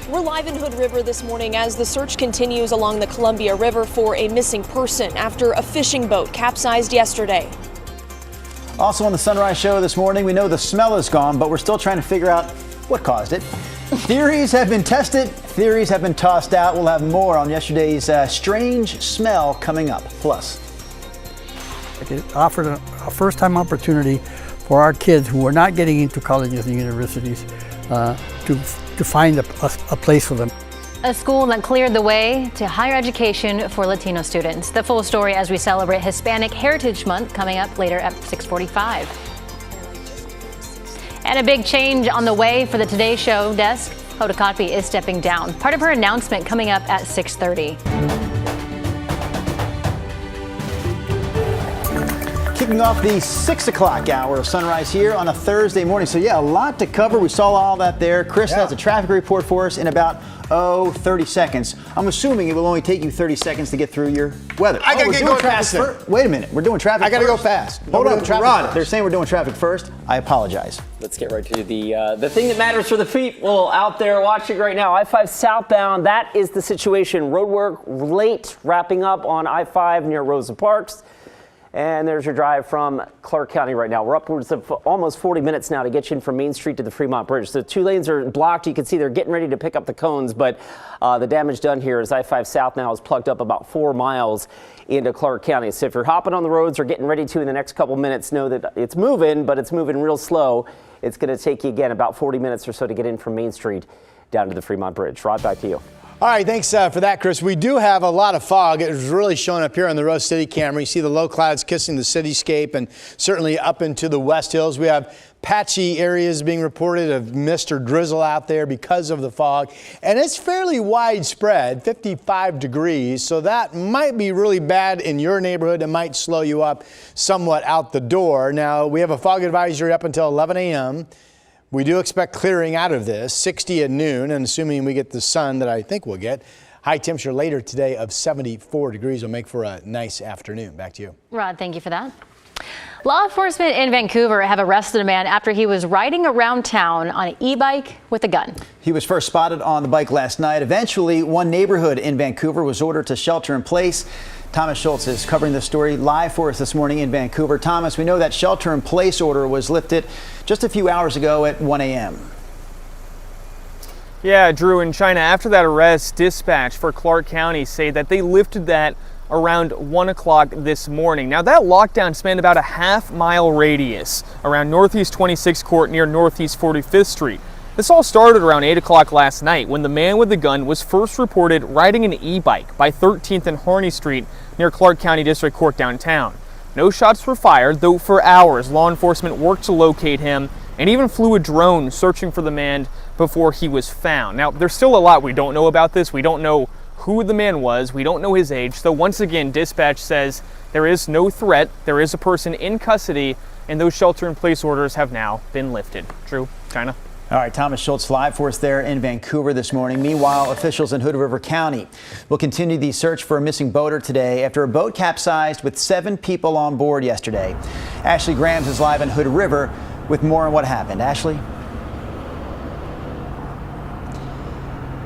We're live in Hood River this morning as the search continues along the Columbia River for a missing person after a fishing boat capsized yesterday. Also on the Sunrise Show this morning, we know the smell is gone, but we're still trying to figure out what caused it. Theories have been tested, theories have been tossed out. We'll have more on yesterday's strange smell coming up. Plus, it offered a first-time opportunity for our kids who are not getting into colleges and universities to find a place for them. A school that cleared the way to higher education for Latino students. The full story as we celebrate Hispanic Heritage Month coming up later at 6:45. And a big change on the way for the Today Show desk. Hoda Kotb is stepping down. Part of her announcement coming up at 6:30. kicking off the 6 o'clock hour of Sunrise here on a Thursday morning. So yeah, a lot to cover. We saw all that there. Chris has a traffic report for us in about 30 seconds. I'm assuming it will only take you 30 seconds to get through your weather. I gotta get going faster. Wait a minute, we're doing traffic I gotta first. go fast. Hold on, traffic. They're saying we're doing traffic first. I apologize. Let's get right to the thing that matters for the people out there watching right now. I-5 southbound, that is the situation. Roadwork late wrapping up on I-5 near Rosa Parks. And there's your drive from Clark County right now. We're upwards of almost 40 minutes now to get you in from Main Street to the Fremont Bridge. So 2 lanes are blocked. You can see they're getting ready to pick up the cones, but the damage done here is I-5 South now is plugged up about 4 miles into Clark County. So if you're hopping on the roads or getting ready to in the next couple minutes, know that it's moving, but it's moving real slow. It's going to take you, again, about 40 minutes or so to get in from Main Street down to the Fremont Bridge. Rod, back to you. All right, thanks for that, Chris. We do have a lot of fog. It was really showing up here on the Rose City camera. You see the low clouds kissing the cityscape and certainly up into the West Hills. We have patchy areas being reported of mist or drizzle out there because of the fog. And it's fairly widespread, 55 degrees. So that might be really bad in your neighborhood. It might slow you up somewhat out the door. Now, we have a fog advisory up until 11 a.m. We do expect clearing out of this, 60 at noon, and assuming we get the sun that I think we'll get, high temperature later today of 74 degrees will make for a nice afternoon. Back to you. Rod, thank you for that. Law enforcement in Vancouver have arrested a man after he was riding around town on an e-bike with a gun. He was first spotted on the bike last night. Eventually, one neighborhood in Vancouver was ordered to shelter in place. Thomas Schultz is covering this story live for us this morning in Vancouver. Thomas, we know that shelter in place order was lifted just a few hours ago at 1 a.m. Yeah, Drew, in China, after that arrest, dispatch for Clark County say that they lifted that around 1 o'clock this morning. Now, that lockdown spanned about a half-mile radius around Northeast 26th Court near Northeast 45th Street. This all started around 8 o'clock last night when the man with the gun was first reported riding an e-bike by 13th and Harney Street near Clark County District Court downtown. No shots were fired, though for hours law enforcement worked to locate him and even flew a drone searching for the man before he was found. Now, there's still a lot we don't know about this. We don't know who the man was. We don't know his age. So once again, dispatch says there is no threat. There is a person in custody, and those shelter-in-place orders have now been lifted. Drew, China. All right, Thomas Schultz live for us there in Vancouver this morning. Meanwhile, officials in Hood River County will continue the search for a missing boater today after a boat capsized with 7 people on board yesterday. Ashley Grams is live in Hood River with more on what happened. Ashley?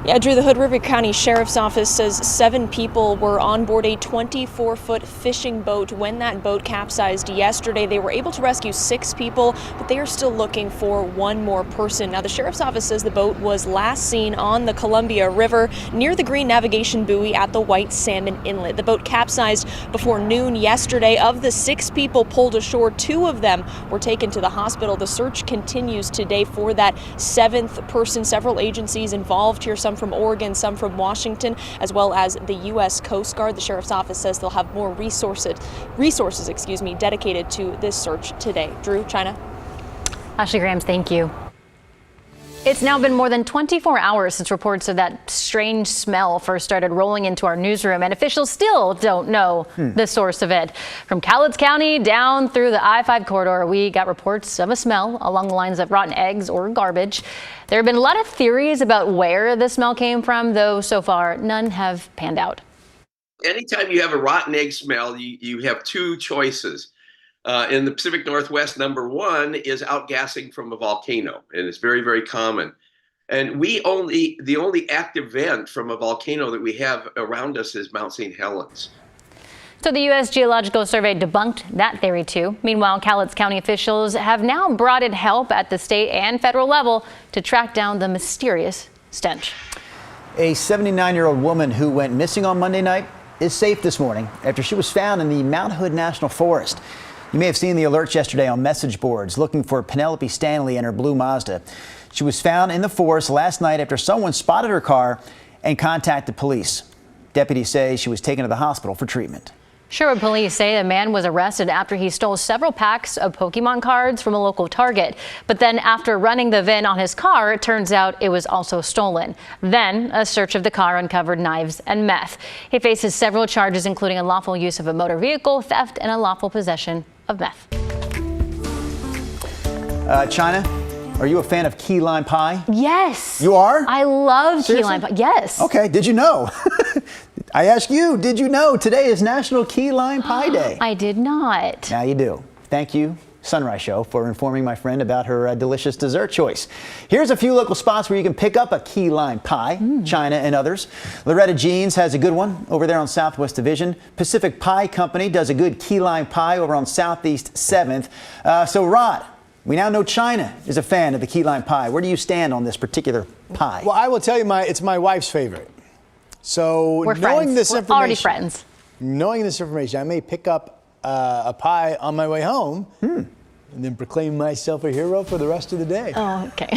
Yeah, Drew, the Hood River County Sheriff's Office says 7 people were on board a 24-foot fishing boat when that boat capsized yesterday. They were able to rescue 6 people, but they are still looking for 1 more person. Now, the Sheriff's Office says the boat was last seen on the Columbia River near the Green Navigation Buoy at the White Salmon Inlet. The boat capsized before noon yesterday. Of the 6 people pulled ashore, 2 of them were taken to the hospital. The search continues today for that 7th person. Several agencies involved here, some from Oregon, some from Washington, as well as the U.S. Coast Guard. The Sheriff's Office says they'll have more resources, dedicated to this search today. Drew, China. Ashley Grams, thank you. It's now been more than 24 hours since reports of that strange smell first started rolling into our newsroom, and officials still don't know the source of it. From Cowlitz County down through the I-5 corridor, we got reports of a smell along the lines of rotten eggs or garbage. There have been a lot of theories about where the smell came from, though so far none have panned out. Anytime you have a rotten egg smell, you have 2 choices. In the Pacific Northwest, number 1 is outgassing from a volcano, and it's very, very common. And the only active vent from a volcano that we have around us is Mount St. Helens. So the U.S. Geological Survey debunked that theory too. Meanwhile, Cowlitz County officials have now brought in help at the state and federal level to track down the mysterious stench. A 79-year-old woman who went missing on Monday night is safe this morning after she was found in the Mount Hood National Forest. You may have seen the alerts yesterday on message boards looking for Penelope Stanley and her blue Mazda. She was found in the forest last night after someone spotted her car and contacted police. Deputies say she was taken to the hospital for treatment. Sherwood police say a man was arrested after he stole several packs of Pokemon cards from a local Target. But then after running the VIN on his car, it turns out it was also stolen. Then a search of the car uncovered knives and meth. He faces several charges, including unlawful use of a motor vehicle, theft, and unlawful possession of meth. China, are you a fan of key lime pie? Yes. You are? I love Seriously? key lime pie. Yes. Okay, did you know? I ask you, did you know today is National Key Lime Pie Day? I did not. Now you do. Thank you, Sunrise Show, for informing my friend about her delicious dessert choice. Here's a few local spots where you can pick up a key lime pie, China and others. Loretta Jeans has a good one over there on Southwest Division. Pacific Pie Company does a good key lime pie over on Southeast 7th. So Rod, we now know China is a fan of the key lime pie. Where do you stand on this particular pie? Well, I will tell you, it's my wife's favorite. So We're friends. We're already friends. Knowing this information, I may pick up a pie on my way home and then proclaim myself a hero for the rest of the day. Oh, okay.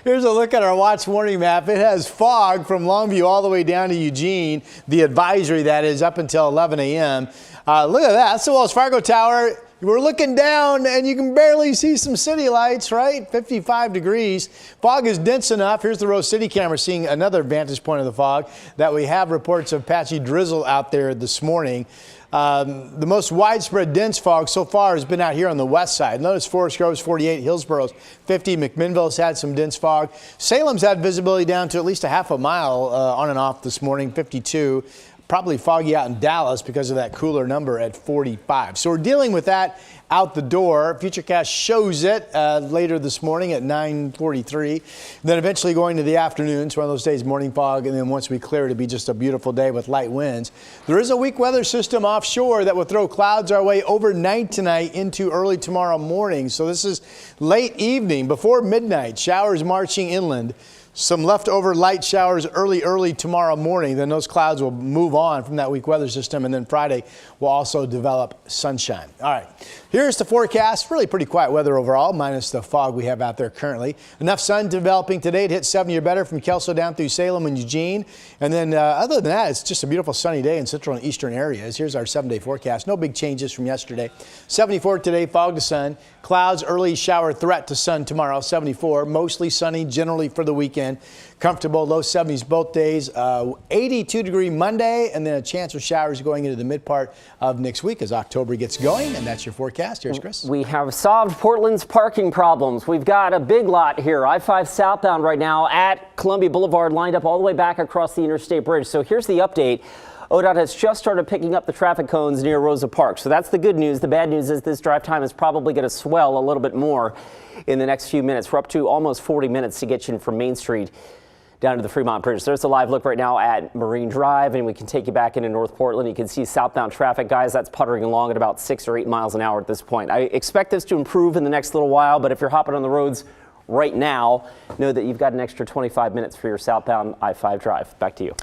Here's a look at our watch warning map. It has fog from Longview all the way down to Eugene. The advisory, that is, up until 11 a.m. Look at that. That's the Wells Fargo Tower. We're looking down and you can barely see some city lights, right? 55 degrees. Fog is dense enough. Here's the Rose City camera seeing another vantage point of the fog that we have reports of patchy drizzle out there this morning. The most widespread dense fog so far has been out here on the west side. Notice Forest Grove's 48, Hillsboro's 50, McMinnville's had some dense fog. Salem's had visibility down to at least a half a mile on and off this morning, 52. Probably foggy out in Dallas because of that cooler number at 45. So we're dealing with that out the door. Futurecast shows it later this morning at 9:43. Then eventually going to the afternoon. It's one of those days, morning fog, and then once we clear, it'll be just a beautiful day with light winds. There is a weak weather system offshore that will throw clouds our way overnight tonight into early tomorrow morning. So this is late evening, before midnight, showers marching inland. Some leftover light showers early tomorrow morning. Then those clouds will move on from that weak weather system. And then Friday will also develop sunshine. All right, here's the forecast. Really pretty quiet weather overall, minus the fog we have out there currently. Enough sun developing today. It hit 70 or better from Kelso down through Salem and Eugene. And then other than that, it's just a beautiful sunny day in central and eastern areas. Here's our 7-day forecast. No big changes from yesterday. 74 today, fog to sun. Clouds, early shower threat to sun tomorrow, 74. Mostly sunny generally for the weekend. Comfortable, low 70s both days. 82-degree Monday, and then a chance of showers going into the mid part of next week as October gets going. And that's your forecast. Here's Chris. We have solved Portland's parking problems. We've got a big lot here, I-5 southbound right now at Columbia Boulevard, lined up all the way back across the Interstate Bridge. So here's the update. ODOT has just started picking up the traffic cones near Rosa Park. So that's the good news. The bad news is this drive time is probably going to swell a little bit more in the next few minutes. We're up to almost 40 minutes to get you from Main Street down to the Fremont Bridge. There's a live look right now at Marine Drive, and we can take you back into North Portland. You can see southbound traffic, guys, that's puttering along at about 6 or 8 miles an hour at this point. I expect this to improve in the next little while, but if you're hopping on the roads right now, know that you've got an extra 25 minutes for your southbound I-5 drive. Back to you.